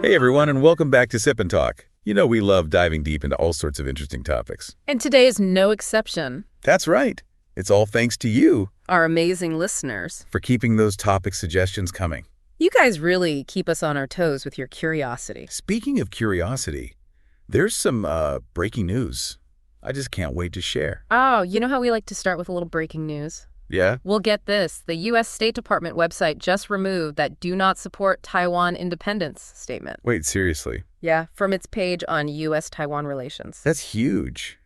Hey everyone, and welcome back to Sip and Talk. You know we love diving deep into all sorts of interesting topics. And today is no exception. That's right. It's all thanks to you, our amazing listeners, for keeping those topic suggestions coming. You guys really keep us on our toes with your curiosity. Speaking of curiosity, there's some breaking news I just can't wait to share. Oh, you know how we like to start with a little breaking news? Yeah? Well, get this. The U.S. State Department website just removed that do not support Taiwan independence statement. Wait, seriously? Yeah, from its page on U.S.-Taiwan relations. That's huge.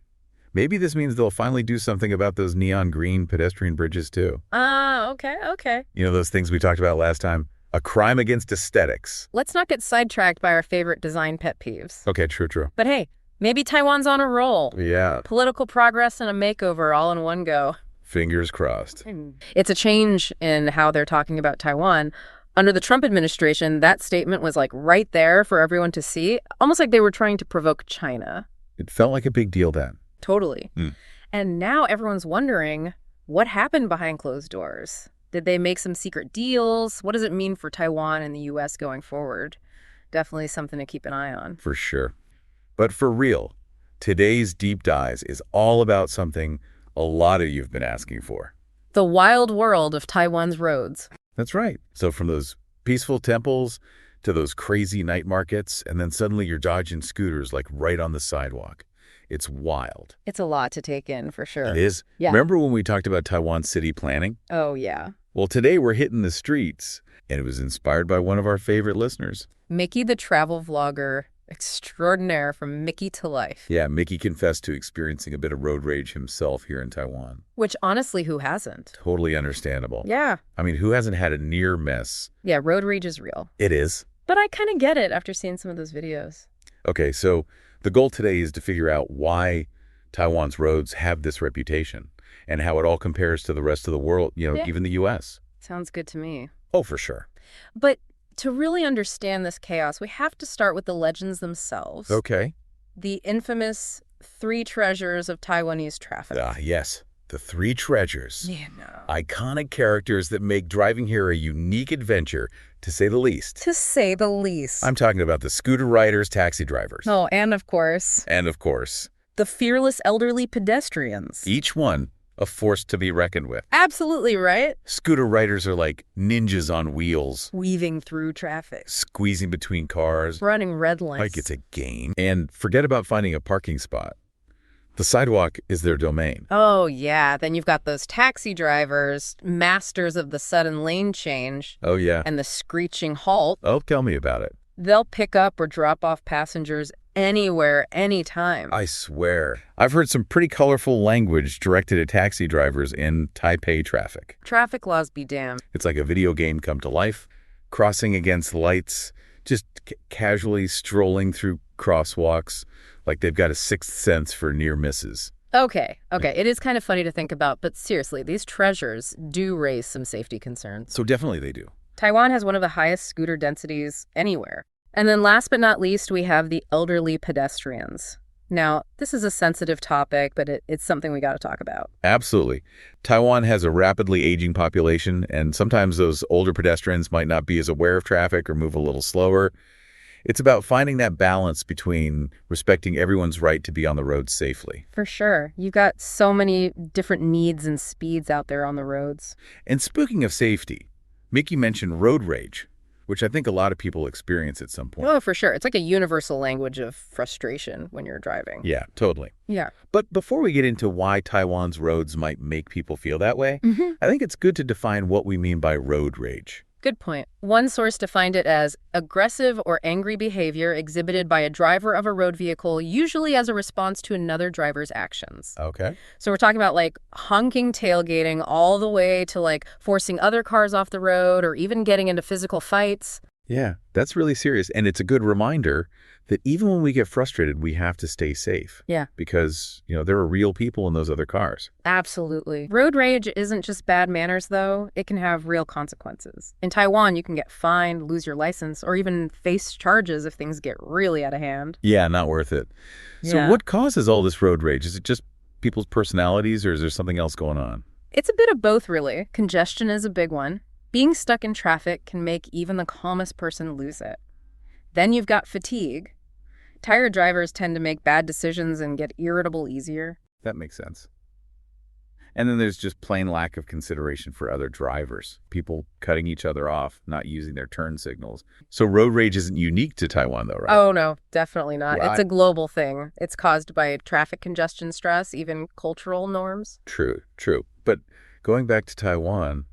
Maybe this means they'll finally do something about those neon green pedestrian bridges too. Okay. You know those things we talked about last time? A crime against aesthetics. Let's not get sidetracked by our favorite design pet peeves. Okay, true. But hey, maybe Taiwan's on a roll. Yeah. Political progress and a makeover all in one go. Fingers crossed. It's a change in how they're talking about Taiwan. Under the Trump administration, that statement was like right there for everyone to see, almost like they were trying to provoke China. It felt like a big deal then. Totally. And now everyone's wondering, what happened behind closed doors? Did they make some secret deals? What does it mean for Taiwan and the U.S. going forward? Definitely something to keep an eye on. For sure. But for real, today's Deep Dives is all about something a lot of you have been asking for. The wild world of Taiwan's roads. That's right. So from those peaceful temples to those crazy night markets, and then suddenly you're dodging scooters like right on the sidewalk. It's wild. It's a lot to take in, for sure. It is. Yeah. Remember when we talked about Taiwan city planning? Oh, yeah. Well, today we're hitting the streets, and it was inspired by one of our favorite listeners. Micky, the travel vlogger extraordinaire from Mickytolife. Yeah, Micky confessed to experiencing a bit of road rage himself here in Taiwan. Which, honestly, who hasn't? Totally understandable. Yeah. I mean, who hasn't had a near miss? Yeah, road rage is real. It is. But I kind of get it after seeing some of those videos. Okay, so the goal today is to figure out why Taiwan's roads have this reputation and how it all compares to the rest of the world, even the U.S. Sounds good to me. Oh, for sure. But to really understand this chaos, we have to start with the legends themselves. Okay. The infamous three treasures of Taiwanese traffic. Ah, yes. The three treasures. Yeah, no. Iconic characters that make driving here a unique adventure, to say the least. To say the least. I'm talking about the scooter riders, taxi drivers. Oh, and of course, the fearless elderly pedestrians. Each one a force to be reckoned with. Absolutely right. Scooter riders are like ninjas on wheels. Weaving through traffic. Squeezing between cars. Running red lights. Like it's a game. And forget about finding a parking spot. The sidewalk is their domain. Oh, yeah. Then you've got those taxi drivers, masters of the sudden lane change. Oh, yeah. And the screeching halt. Oh, tell me about it. They'll pick up or drop off passengers anywhere, anytime. I swear. I've heard some pretty colorful language directed at taxi drivers in Taipei traffic. Traffic laws be damned. It's like a video game come to life, crossing against lights, just casually strolling through crosswalks like they've got a sixth sense for near misses. Okay. It is kind of funny to think about, but seriously, these treasures do raise some safety concerns. So definitely they do. Taiwan has one of the highest scooter densities anywhere. And then last but not least, we have the elderly pedestrians. Now, this is a sensitive topic, but it's something we got to talk about. Absolutely. Taiwan has a rapidly aging population, and sometimes those older pedestrians might not be as aware of traffic or move a little slower. It's about finding that balance between respecting everyone's right to be on the road safely. For sure. You've got so many different needs and speeds out there on the roads. And speaking of safety, Micky mentioned road rage, which I think a lot of people experience at some point. Oh, for sure. It's like a universal language of frustration when you're driving. Yeah, totally. Yeah. But before we get into why Taiwan's roads might make people feel that way, I think it's good to define what we mean by road rage. Good point. One source defined it as aggressive or angry behavior exhibited by a driver of a road vehicle, usually as a response to another driver's actions. Okay. So we're talking about like honking tailgating all the way to like forcing other cars off the road or even getting into physical fights. Yeah, that's really serious. And it's a good reminder that even when we get frustrated, we have to stay safe. Yeah. Because, there are real people in those other cars. Absolutely. Road rage isn't just bad manners, though. It can have real consequences. In Taiwan, you can get fined, lose your license, or even face charges if things get really out of hand. Yeah, not worth it. So Yeah. what causes all this road rage? Is it just people's personalities, or is there something else going on? It's a bit of both, really. Congestion is a big one. Being stuck in traffic can make even the calmest person lose it. Then you've got fatigue. Tired drivers tend to make bad decisions and get irritable easier. That makes sense. And then there's just plain lack of consideration for other drivers. People cutting each other off, not using their turn signals. So road rage isn't unique to Taiwan, though, right? Oh, no, definitely not. Right. It's a global thing. It's caused by traffic congestion stress, even cultural norms. True. But going back to Taiwan,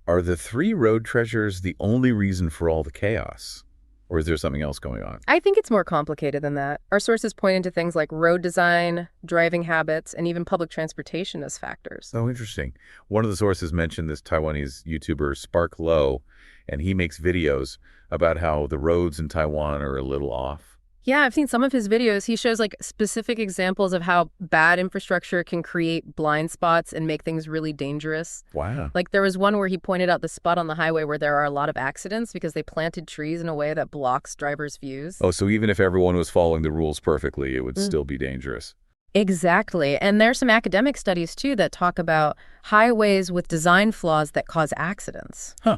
are the 3 road treasures the only reason for all the chaos? Or is there something else going on? I think it's more complicated than that. Our sources point into things like road design, driving habits, and even public transportation as factors. Oh, interesting. One of the sources mentioned this Taiwanese YouTuber, Spark Low, and he makes videos about how the roads in Taiwan are a little off. Yeah, I've seen some of his videos. He shows like specific examples of how bad infrastructure can create blind spots and make things really dangerous. Wow. Like there was one where he pointed out the spot on the highway where there are a lot of accidents because they planted trees in a way that blocks drivers' views. Oh, so even if everyone was following the rules perfectly, it would still be dangerous. Exactly. And there's some academic studies, too, that talk about highways with design flaws that cause accidents. Huh.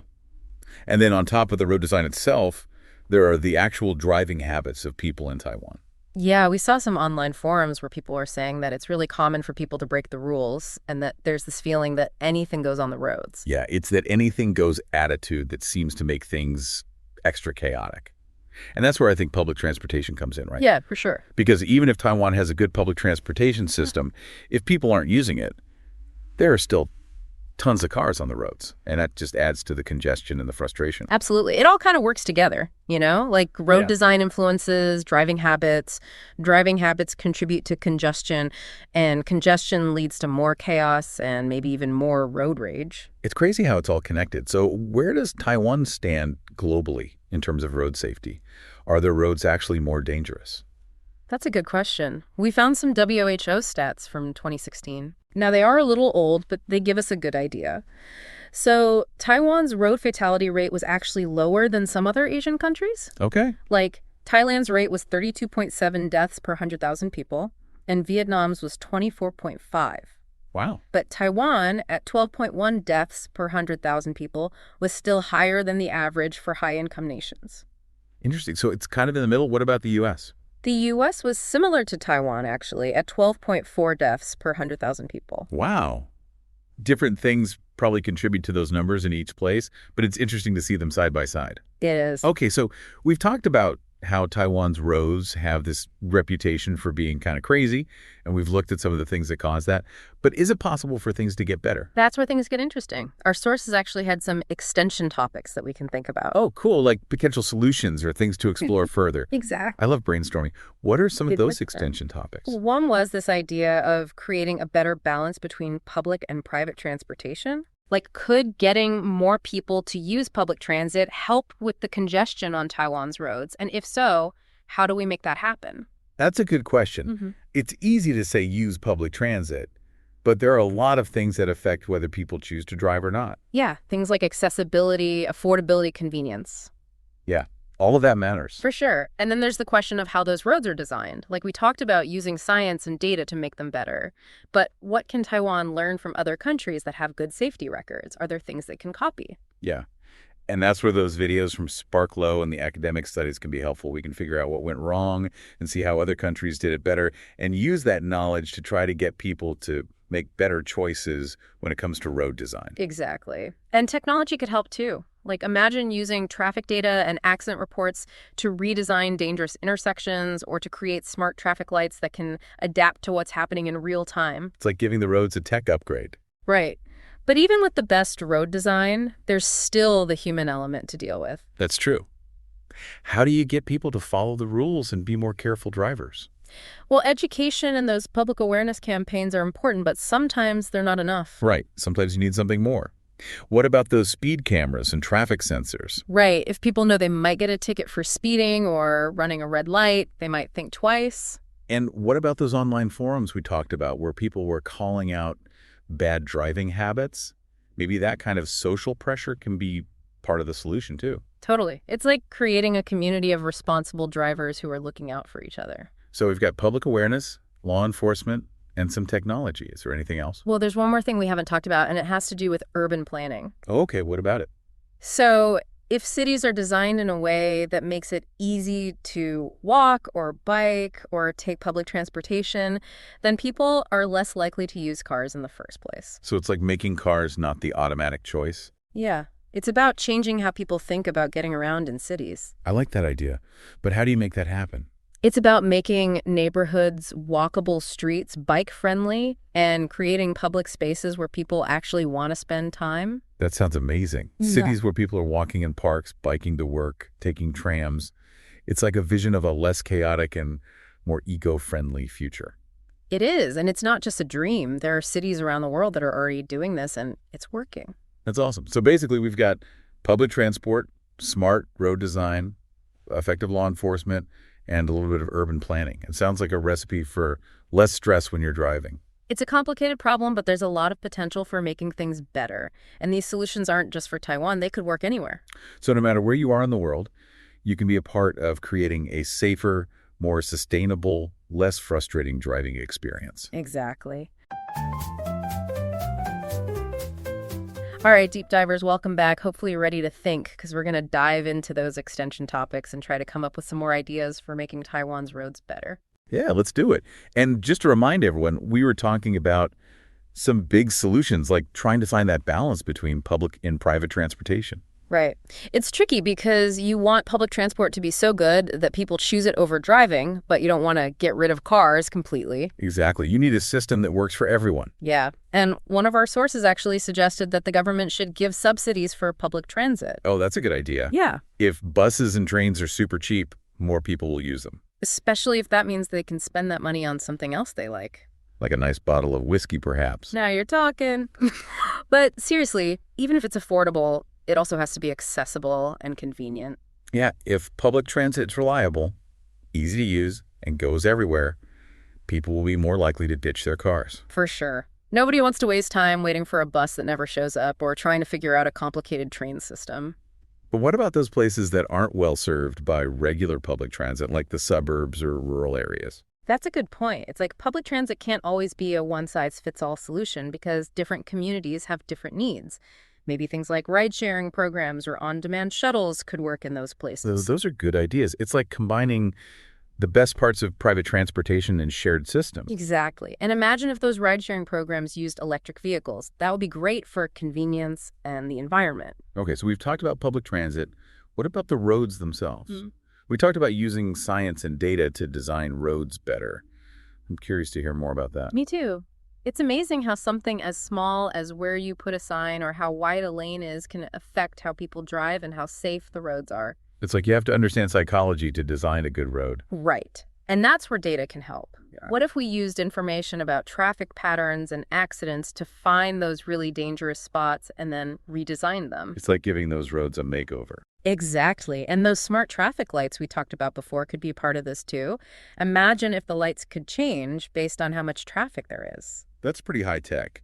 And then on top of the road design itself, there are the actual driving habits of people in Taiwan. Yeah, we saw some online forums where people were saying that it's really common for people to break the rules and that there's this feeling that anything goes on the roads. Yeah, it's that anything goes attitude that seems to make things extra chaotic. And that's where I think public transportation comes in, right? Yeah, for sure. Because even if Taiwan has a good public transportation system, if people aren't using it, there are still tons of cars on the roads. And that just adds to the congestion and the frustration. Absolutely. It all kind of works together, you know, like road design influences driving habits. Driving habits contribute to congestion, and congestion leads to more chaos and maybe even more road rage. It's crazy how it's all connected. So where does Taiwan stand globally in terms of road safety? Are their roads actually more dangerous? That's a good question. We found some WHO stats from 2016. Now, they are a little old, but they give us a good idea. So Taiwan's road fatality rate was actually lower than some other Asian countries. Okay. Like Thailand's rate was 32.7 deaths per 100,000 people, and Vietnam's was 24.5. Wow. But Taiwan, at 12.1 deaths per 100,000 people, was still higher than the average for high-income nations. Interesting. So it's kind of in the middle. What about the U.S.? The U.S. was similar to Taiwan, actually, at 12.4 deaths per 100,000 people. Wow. Different things probably contribute to those numbers in each place, but it's interesting to see them side by side. It is. Okay, so we've talked about how Taiwan's roads have this reputation for being kind of crazy, and we've looked at some of the things that cause that. But is it possible for things to get better? That's where things get interesting. Our sources actually had some extension topics that we can think about. Oh, cool, like potential solutions or things to explore further. Exactly. I love brainstorming. What are some of those extension topics? One was this idea of creating a better balance between public and private transportation. Like, could getting more people to use public transit help with the congestion on Taiwan's roads? And if so, how do we make that happen? That's a good question. It's easy to say use public transit, but there are a lot of things that affect whether people choose to drive or not. Yeah, things like accessibility, affordability, convenience. Yeah, all of that matters. For sure. And then there's the question of how those roads are designed. Like we talked about using science and data to make them better. But what can Taiwan learn from other countries that have good safety records? Are there things they can copy? Yeah. And that's where those videos from Spark Low and the academic studies can be helpful. We can figure out what went wrong and see how other countries did it better and use that knowledge to try to get people to make better choices when it comes to road design. Exactly. And technology could help too. Like imagine using traffic data and accident reports to redesign dangerous intersections or to create smart traffic lights that can adapt to what's happening in real time. It's like giving the roads a tech upgrade. Right. But even with the best road design, there's still the human element to deal with. That's true. How do you get people to follow the rules and be more careful drivers? Well, education and those public awareness campaigns are important, but sometimes they're not enough. Right. Sometimes you need something more. What about those speed cameras and traffic sensors? Right. If people know they might get a ticket for speeding or running a red light, they might think twice. And what about those online forums we talked about where people were calling out bad driving habits? Maybe that kind of social pressure can be part of the solution too. Totally. It's like creating a community of responsible drivers who are looking out for each other. So we've got public awareness, law enforcement, and some technology. Is there anything else? Well, there's one more thing we haven't talked about, and it has to do with urban planning. Oh, okay. What about it? So If cities are designed in a way that makes it easy to walk or bike or take public transportation, then people are less likely to use cars in the first place. So it's like making cars not the automatic choice? Yeah. It's about changing how people think about getting around in cities. I like that idea. But how do you make that happen? It's about making neighborhoods walkable streets bike-friendly and creating public spaces where people actually want to spend time. That sounds amazing. Yeah. Cities where people are walking in parks, biking to work, taking trams. It's like a vision of a less chaotic and more eco-friendly future. It is, and it's not just a dream. There are cities around the world that are already doing this, and it's working. That's awesome. So basically, we've got public transport, smart road design, effective law enforcement, and a little bit of urban planning. It sounds like a recipe for less stress when you're driving. It's a complicated problem, but there's a lot of potential for making things better. And these solutions aren't just for Taiwan. They could work anywhere. So no matter where you are in the world, you can be a part of creating a safer, more sustainable, less frustrating driving experience. Exactly. All right, deep divers, welcome back. Hopefully you're ready to think, because we're going to dive into those extension topics and try to come up with some more ideas for making Taiwan's roads better. Yeah, let's do it. And just to remind everyone, we were talking about some big solutions, like trying to find that balance between public and private transportation. Right. It's tricky because you want public transport to be so good that people choose it over driving, but you don't want to get rid of cars completely. Exactly. You need a system that works for everyone. Yeah. And one of our sources actually suggested that the government should give subsidies for public transit. Oh, that's a good idea. Yeah. If buses and trains are super cheap, more people will use them. Especially if that means they can spend that money on something else they like. Like a nice bottle of whiskey, perhaps. Now you're talking. But seriously, even if it's affordable, it also has to be accessible and convenient. Yeah, if public transit's reliable, easy to use, and goes everywhere, people will be more likely to ditch their cars. For sure. Nobody wants to waste time waiting for a bus that never shows up or trying to figure out a complicated train system. But what about those places that aren't well served by regular public transit, like the suburbs or rural areas? That's a good point. It's like public transit can't always be a one-size-fits-all solution because different communities have different needs. Maybe things like ride-sharing programs or on-demand shuttles could work in those places. Those are good ideas. It's like combining the best parts of private transportation and shared systems. Exactly. And imagine if those ride-sharing programs used electric vehicles. That would be great for convenience and the environment. Okay, so we've talked about public transit. What about the roads themselves? We talked about using science and data to design roads better. I'm curious to hear more about that. Me too. It's amazing how something as small as where you put a sign or how wide a lane is can affect how people drive and how safe the roads are. It's like you have to understand psychology to design a good road. Right. And that's where data can help. Yeah. What if we used information about traffic patterns and accidents to find those really dangerous spots and then redesign them? It's like giving those roads a makeover. Exactly. And those smart traffic lights we talked about before could be a part of this too. Imagine if the lights could change based on how much traffic there is. That's pretty high tech.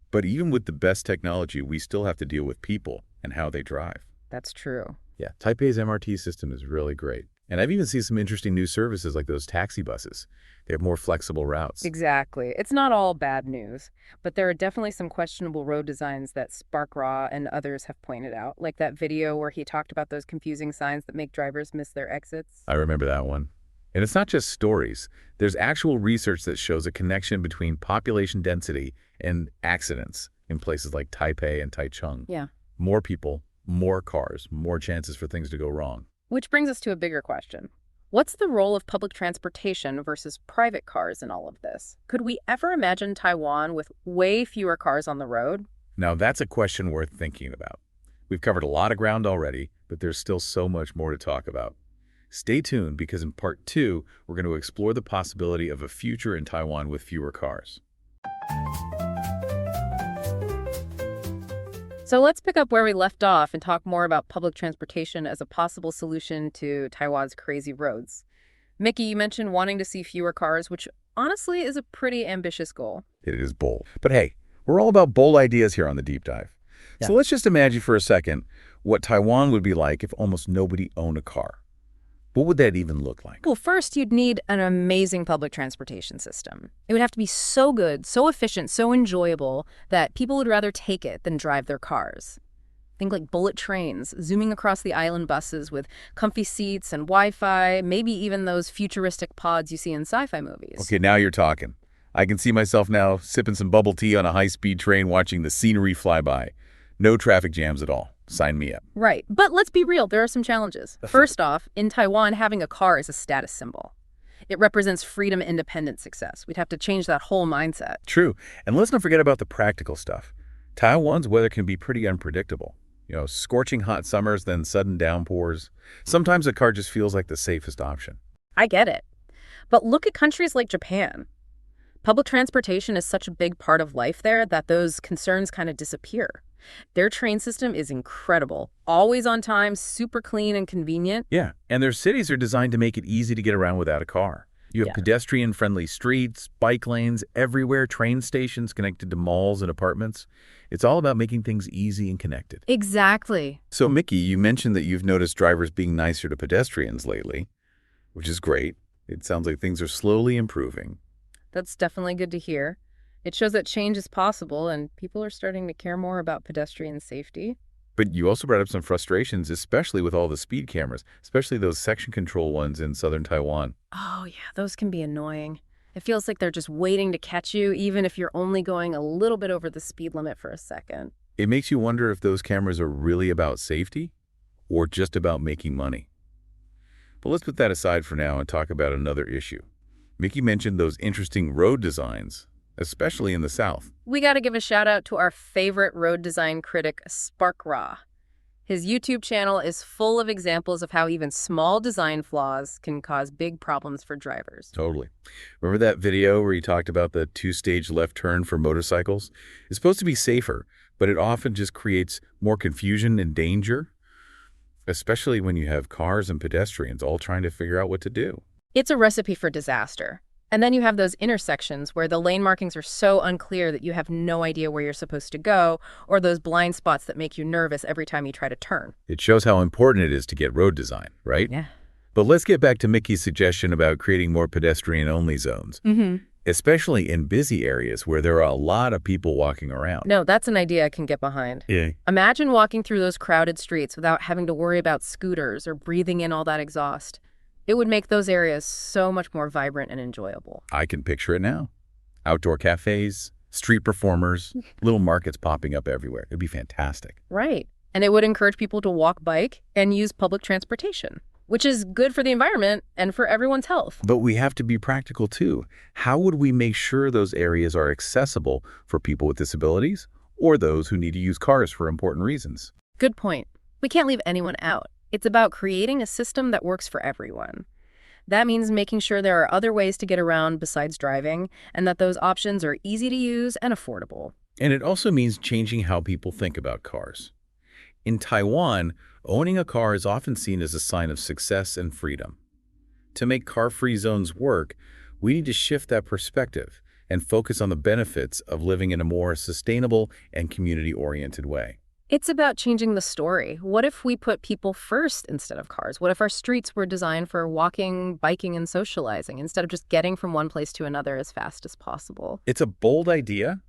But even with the best technology, we still have to deal with people and how they drive. That's true. Yeah, Taipei's MRT system is really great. And I've even seen some interesting new services like those taxi buses. They have more flexible routes. Exactly. It's not all bad news, but there are definitely some questionable road designs that Spark Raw and others have pointed out, like that video where he talked about those confusing signs that make drivers miss their exits. I remember that one. And it's not just stories. There's actual research that shows a connection between population density and accidents in places like Taipei and Taichung. Yeah. More people, more cars, more chances for things to go wrong. Which brings us to a bigger question. What's the role of public transportation versus private cars in all of this? Could we ever imagine Taiwan with way fewer cars on the road? Now, that's a question worth thinking about. We've covered a lot of ground already, but there's still so much more to talk about. Stay tuned because in part 2, we're going to explore the possibility of a future in Taiwan with fewer cars. So let's pick up where we left off and talk more about public transportation as a possible solution to Taiwan's crazy roads. Micky, you mentioned wanting to see fewer cars, which honestly is a pretty ambitious goal. It is bold. But hey, we're all about bold ideas here on The Deep Dive. Yeah. So let's just imagine for a second what Taiwan would be like if almost nobody owned a car. What would that even look like? Well, first, you'd need an amazing public transportation system. It would have to be so good, so efficient, so enjoyable that people would rather take it than drive their cars. Think like bullet trains, zooming across the island buses with comfy seats and Wi-Fi, maybe even those futuristic pods you see in sci-fi movies. Okay, now you're talking. I can see myself now sipping some bubble tea on a high-speed train watching the scenery fly by. No traffic jams at all. Sign me up. Right. But let's be real, there are some challenges. First off, in Taiwan, having a car is a status symbol. It represents freedom, independence, success. We'd have to change that whole mindset. True. And let's not forget about the practical stuff. Taiwan's weather can be pretty unpredictable. Scorching hot summers, then sudden downpours. Sometimes a car just feels like the safest option. I get it. But look at countries like Japan. Public transportation is such a big part of life there that those concerns kind of disappear. Their train system is incredible. Always on time, super clean and convenient. Yeah, and their cities are designed to make it easy to get around without a car. You have pedestrian-friendly streets, bike lanes, everywhere, train stations connected to malls and apartments. It's all about making things easy and connected. Exactly. So, Micky, you mentioned that you've noticed drivers being nicer to pedestrians lately, which is great. It sounds like things are slowly improving. That's definitely good to hear. It shows that change is possible and people are starting to care more about pedestrian safety. But you also brought up some frustrations, especially with all the speed cameras, especially those section control ones in southern Taiwan. Oh, yeah, those can be annoying. It feels like they're just waiting to catch you, even if you're only going a little bit over the speed limit for a second. It makes you wonder if those cameras are really about safety or just about making money. But let's put that aside for now and talk about another issue. Micky mentioned those interesting road designs, especially in the South. We got to give a shout out to our favorite road design critic, Spark Raw. His YouTube channel is full of examples of how even small design flaws can cause big problems for drivers. Totally. Remember that video where he talked about the two-stage left turn for motorcycles? It's supposed to be safer, but it often just creates more confusion and danger, especially when you have cars and pedestrians all trying to figure out what to do. It's a recipe for disaster. And then you have those intersections where the lane markings are so unclear that you have no idea where you're supposed to go, or those blind spots that make you nervous every time you try to turn. It shows how important it is to get road design, right? Yeah. But let's get back to Micky's suggestion about creating more pedestrian-only zones, especially in busy areas where there are a lot of people walking around. No, that's an idea I can get behind. Yeah. Imagine walking through those crowded streets without having to worry about scooters or breathing in all that exhaust. It would make those areas so much more vibrant and enjoyable. I can picture it now. Outdoor cafes, street performers, little markets popping up everywhere. It'd be fantastic. Right. And it would encourage people to walk, bike, and use public transportation, which is good for the environment and for everyone's health. But we have to be practical, too. How would we make sure those areas are accessible for people with disabilities or those who need to use cars for important reasons? Good point. We can't leave anyone out. It's about creating a system that works for everyone. That means making sure there are other ways to get around besides driving, and that those options are easy to use and affordable. And it also means changing how people think about cars. In Taiwan, owning a car is often seen as a sign of success and freedom. To make car-free zones work, we need to shift that perspective and focus on the benefits of living in a more sustainable and community-oriented way. It's about changing the story. What if we put people first instead of cars? What if our streets were designed for walking, biking, and socializing instead of just getting from one place to another as fast as possible? It's a bold idea,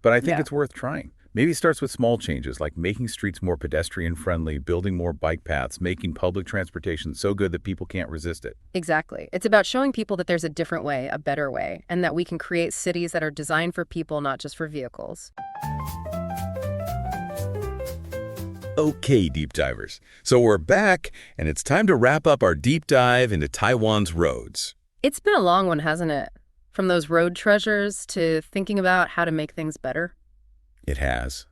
but I think it's worth trying. Maybe it starts with small changes like making streets more pedestrian-friendly, building more bike paths, making public transportation so good that people can't resist it. Exactly. It's about showing people that there's a different way, a better way, and that we can create cities that are designed for people, not just for vehicles. Okay, deep divers. So we're back, and it's time to wrap up our deep dive into Taiwan's roads. It's been a long one, hasn't it? From those road treasures to thinking about how to make things better. It has.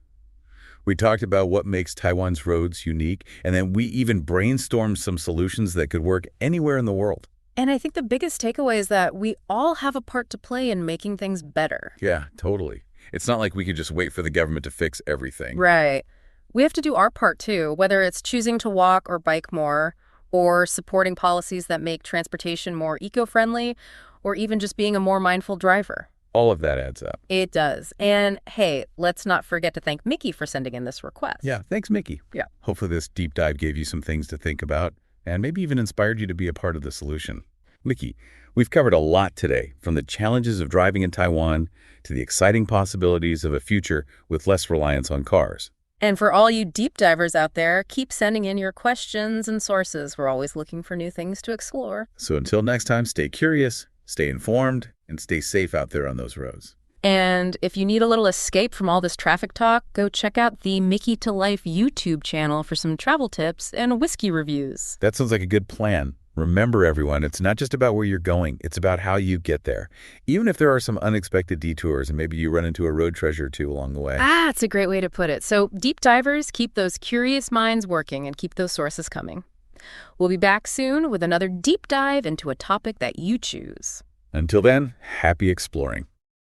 We talked about what makes Taiwan's roads unique, and then we even brainstormed some solutions that could work anywhere in the world. And I think the biggest takeaway is that we all have a part to play in making things better. Yeah, totally. It's not like we could just wait for the government to fix everything. Right. We have to do our part, too, whether it's choosing to walk or bike more, or supporting policies that make transportation more eco-friendly, or even just being a more mindful driver. All of that adds up. It does. And hey, let's not forget to thank Micky for sending in this request. Yeah, thanks, Micky. Yeah. Hopefully this deep dive gave you some things to think about and maybe even inspired you to be a part of the solution. Micky, we've covered a lot today, from the challenges of driving in Taiwan to the exciting possibilities of a future with less reliance on cars. And for all you deep divers out there, keep sending in your questions and sources. We're always looking for new things to explore. So until next time, stay curious, stay informed, and stay safe out there on those roads. And if you need a little escape from all this traffic talk, go check out the Mickeytolife YouTube channel for some travel tips and whiskey reviews. That sounds like a good plan. Remember, everyone, it's not just about where you're going. It's about how you get there. Even if there are some unexpected detours and maybe you run into a road treasure or two along the way. It's a great way to put it. So deep divers, keep those curious minds working and keep those sources coming. We'll be back soon with another deep dive into a topic that you choose. Until then, happy exploring.